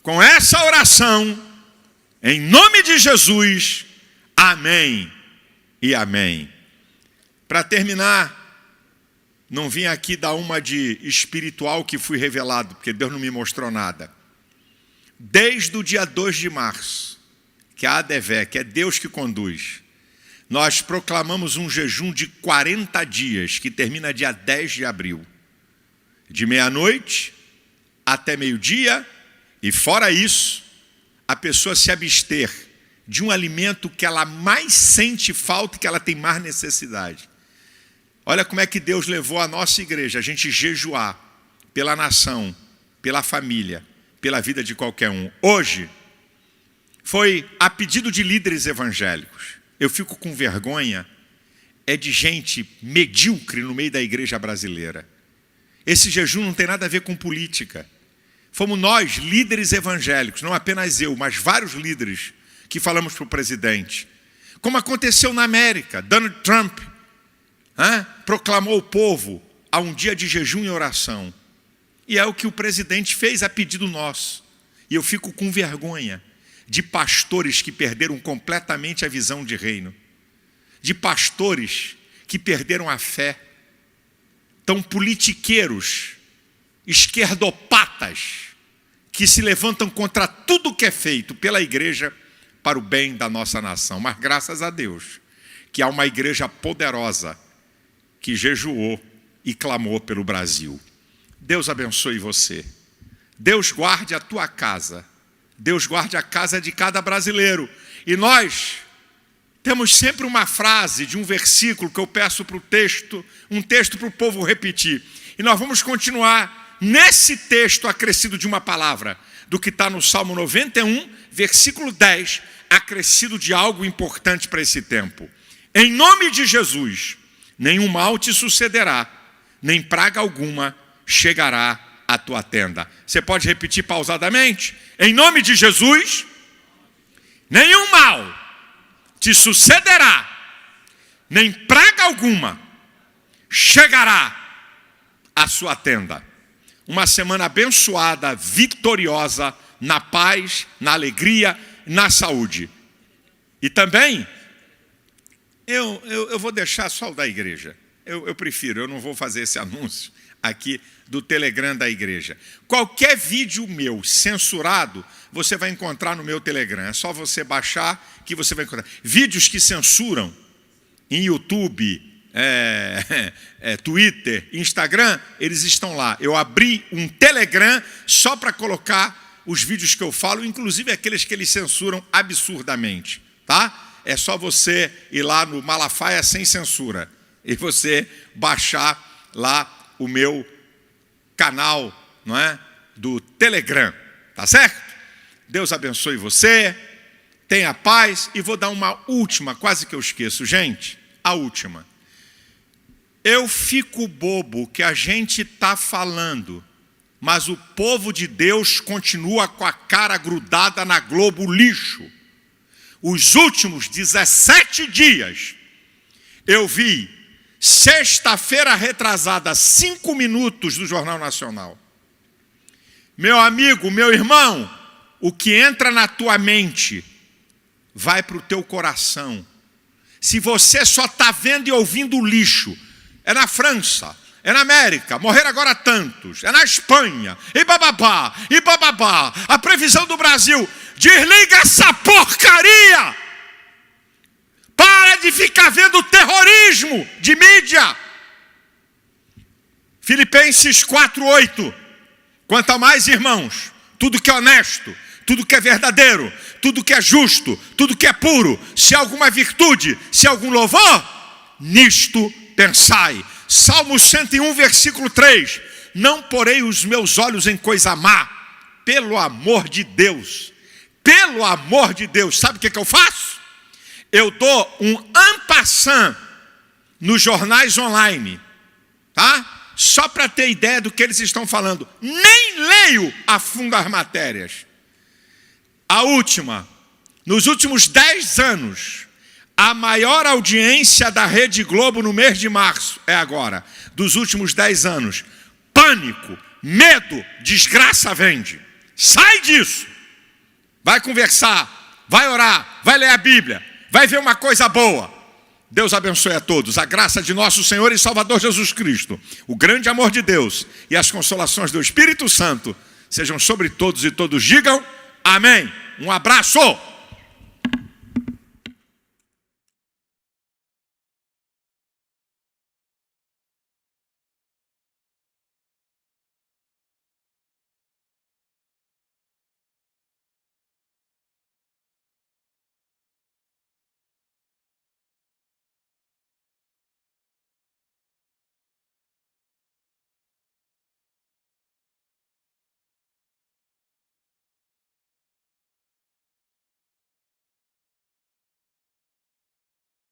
S1: com essa oração, em nome de Jesus, amém e amém. Para terminar, não vim aqui dar uma de espiritual que fui revelado, porque Deus não me mostrou nada. Desde o dia 2 de março, que é a ADVE, que é Deus que conduz, nós proclamamos um jejum de 40 dias, que termina dia 10 de abril. De meia-noite até meio-dia, e fora isso, a pessoa se abster de um alimento que ela mais sente falta e que ela tem mais necessidade. Olha como é que Deus levou a nossa igreja, a gente jejuar pela nação, pela família, pela vida de qualquer um. Hoje, foi a pedido de líderes evangélicos. Eu fico com vergonha, é de gente medíocre no meio da igreja brasileira. Esse jejum não tem nada a ver com política. Fomos nós, líderes evangélicos, não apenas eu, mas vários líderes, que falamos para o presidente. Como aconteceu na América, Donald Trump proclamou o povo a um dia de jejum e oração. E é o que o presidente fez a pedido nosso. E eu fico com vergonha de pastores que perderam completamente a visão de reino. De pastores que perderam a fé. Tão politiqueiros, esquerdopatas, que se levantam contra tudo que é feito pela igreja para o bem da nossa nação. Mas graças a Deus, que há uma igreja poderosa que jejuou e clamou pelo Brasil. Deus abençoe você. Deus guarde a tua casa. Deus guarde a casa de cada brasileiro. E nós temos sempre uma frase de um versículo que eu peço para o texto, um texto para o povo repetir. E nós vamos continuar nesse texto acrescido de uma palavra, do que está no Salmo 91, versículo 10, acrescido de algo importante para esse tempo. Em nome de Jesus, nenhum mal te sucederá, nem praga alguma chegará à tua tenda. Você pode repetir pausadamente? Em nome de Jesus, nenhum mal te sucederá, nem praga alguma chegará à sua tenda. Uma semana abençoada, vitoriosa, na paz, na alegria, na saúde. E também, eu vou deixar só o da igreja. Eu prefiro, eu não vou fazer esse anúncio aqui do Telegram da igreja. Qualquer vídeo meu censurado, você vai encontrar no meu Telegram. É só você baixar que você vai encontrar. Vídeos que censuram em YouTube, Twitter, Instagram, eles estão lá. Eu abri um Telegram só para colocar os vídeos que eu falo, inclusive aqueles que eles censuram absurdamente, tá? É só você ir lá no Malafaia Sem Censura e você baixar lá o meu canal, não é? Do Telegram, tá certo? Deus abençoe você, tenha paz. E vou dar uma última, quase que eu esqueço, gente, a última. Eu fico bobo que a gente está falando, mas o povo de Deus continua com a cara grudada na Globo lixo. Os últimos 17 dias, eu vi, sexta-feira retrasada, 5 minutos do Jornal Nacional. Meu amigo, meu irmão, o que entra na tua mente vai para o teu coração. Se você só está vendo e ouvindo lixo, é na França, é na América, morreram agora tantos, é na Espanha, e bababá, e bababá, a previsão do Brasil, desliga essa porcaria! Para de ficar vendo terrorismo de mídia! Filipenses 4:8. Quanto a mais, irmãos, tudo que é honesto, tudo que é verdadeiro, tudo que é justo, tudo que é puro, se há alguma virtude, se há algum louvor, nisto pensai. Salmo 101, versículo 3. Não porei os meus olhos em coisa má, pelo amor de Deus. Pelo amor de Deus, sabe o que eu faço? Eu dou um en passant nos jornais online, tá? Só para ter ideia do que eles estão falando. Nem leio a fundo as matérias. A última, nos últimos 10 anos, a maior audiência da Rede Globo no mês de março é agora. Dos últimos 10 anos. Pânico, medo, desgraça vende. Sai disso. Vai conversar, vai orar, vai ler a Bíblia, vai ver uma coisa boa. Deus abençoe a todos. A graça de nosso Senhor e Salvador Jesus Cristo, o grande amor de Deus e as consolações do Espírito Santo sejam sobre todos e todos digam amém. Um abraço.